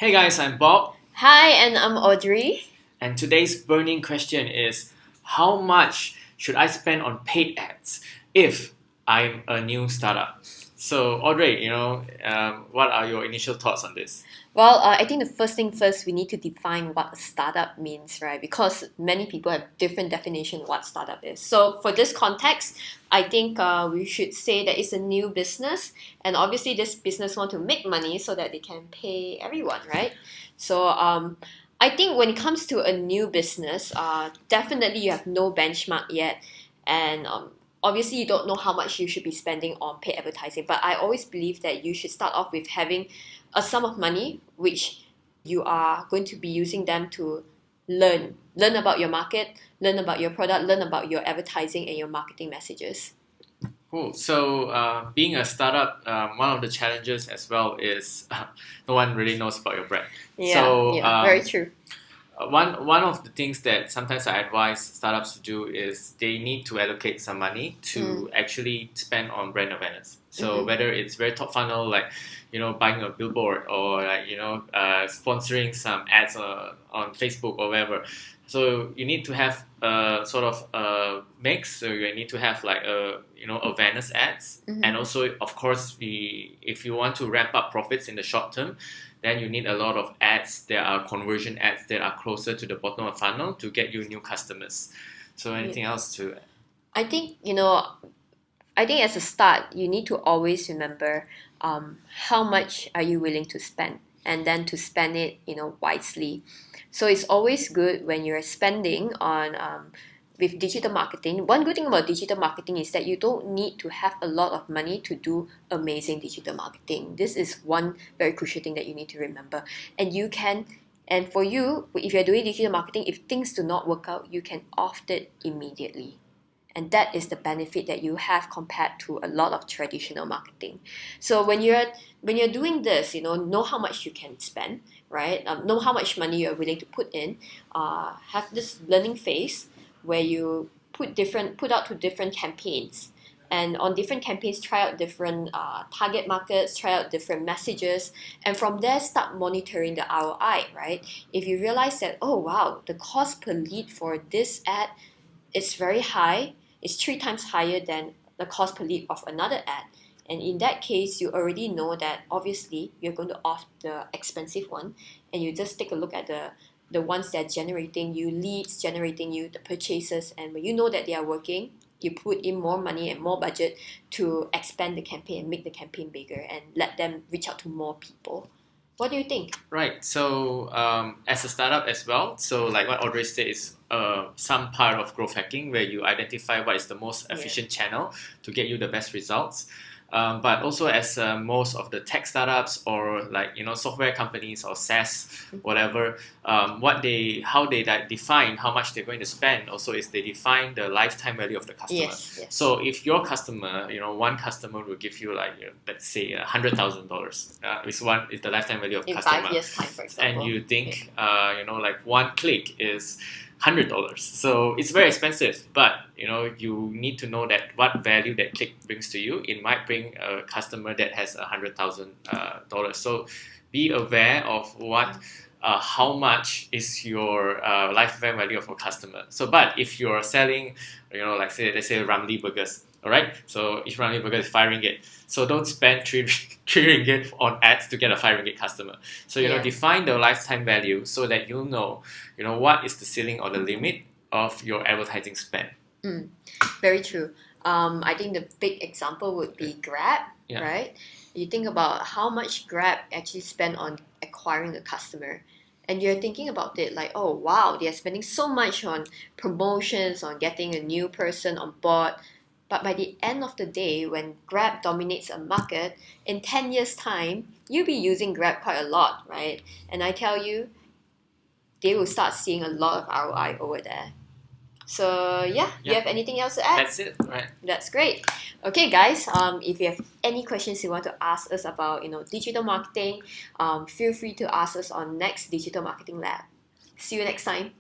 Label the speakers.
Speaker 1: Hey guys, I'm Bob,
Speaker 2: Hi, and I'm Audrey.
Speaker 1: and today's burning question is how much should I spend on paid ads if I'm a new startup? So, Audrey, what are your initial thoughts on this?
Speaker 2: Well, I think the first thing first, we need to define what a startup means, right? Because many people have different definition of what startup is. So for this context, I think we should say that it's a new business, and obviously this business want to make money so that they can pay everyone, right? So I think when it comes to a new business, definitely you have no benchmark yet, and obviously you don't know how much you should be spending on paid advertising. But I always believe that you should start off with having a sum of money which you are going to be using them to learn about your market, learn about your product, learn about your advertising and your marketing messages.
Speaker 1: Cool. So, being a startup, one of the challenges as well is no one really knows about your brand.
Speaker 2: Very true.
Speaker 1: One of the things that sometimes I advise startups to do is they need to allocate some money to actually spend on brand awareness. So whether it's very top funnel, like buying a billboard or sponsoring some ads on Facebook or whatever. So you need to have a sort of a mix. So you need to have like a awareness ads, and also of course if you want to ramp up profits in the short term, then you need a lot of ads that are conversion ads that are closer to the bottom of funnel to get you new customers. So anything else to
Speaker 2: I think I think as a start, you need to always remember how much are you willing to spend, and then to spend it, wisely. So it's always good when you're spending on with digital marketing. One good thing about digital marketing is that you don't need to have a lot of money to do amazing digital marketing. This is one very crucial thing that you need to remember. And for you, if you're doing digital marketing, if things do not work out, you can off it immediately. And that is the benefit that you have compared to a lot of traditional marketing. So when you're doing this, know how much you can spend, right? Know how much money you're willing to put in. Have this learning phase where you put out to different campaigns, and on different campaigns try out different target markets, try out different messages, and from there start monitoring the ROI, right? If you realize that, oh wow, the cost per lead for this ad is very high, it's 3 times higher than the cost per lead of another ad. And in that case, you already know that obviously you're going to off the expensive one, and you just take a look at the ones that are generating you leads, generating you the purchases, and when you know that they are working, you put in more money and more budget to expand the campaign and make the campaign bigger and let them reach out to more people. What do you think?
Speaker 1: Right. So as a startup as well, so like what Audrey said is some part of growth hacking where you identify what is the most efficient channel to get you the best results. But also as most of the tech startups or software companies or SaaS, whatever, how they define how much they're going to spend also is they define the lifetime value of the customer.
Speaker 2: Yes.
Speaker 1: So if your customer, one customer will give you let's say $100,000, is the lifetime value of
Speaker 2: in
Speaker 1: customer.
Speaker 2: 5 years time, for example.
Speaker 1: And you think one click is $100, so it's very expensive, but you need to know that what value that click brings to you. It might bring a customer that has $100,000. So be aware of how much is your lifetime value of a customer. So but if you're selling let's say Ramly burgers, all right, so each Ramly burger is 5 ringgit, so don't spend 3 ringgit on ads to get a 5 ringgit customer. So define the lifetime value so that you'll know what is the ceiling or the limit of your advertising spend.
Speaker 2: Very true. I think the big example would be Grab, right? You think about how much Grab actually spend on acquiring a customer, and you're thinking about it like, oh wow, they're spending so much on promotions, on getting a new person on board. But by the end of the day, when Grab dominates a market, in 10 years' time, you'll be using Grab quite a lot, right? And I tell you, they will start seeing a lot of ROI over there. So you have anything else to add?
Speaker 1: That's it, right?
Speaker 2: That's great. Okay, guys. If you have any questions you want to ask us about, digital marketing, feel free to ask us on next Digital Marketing Lab. See you next time.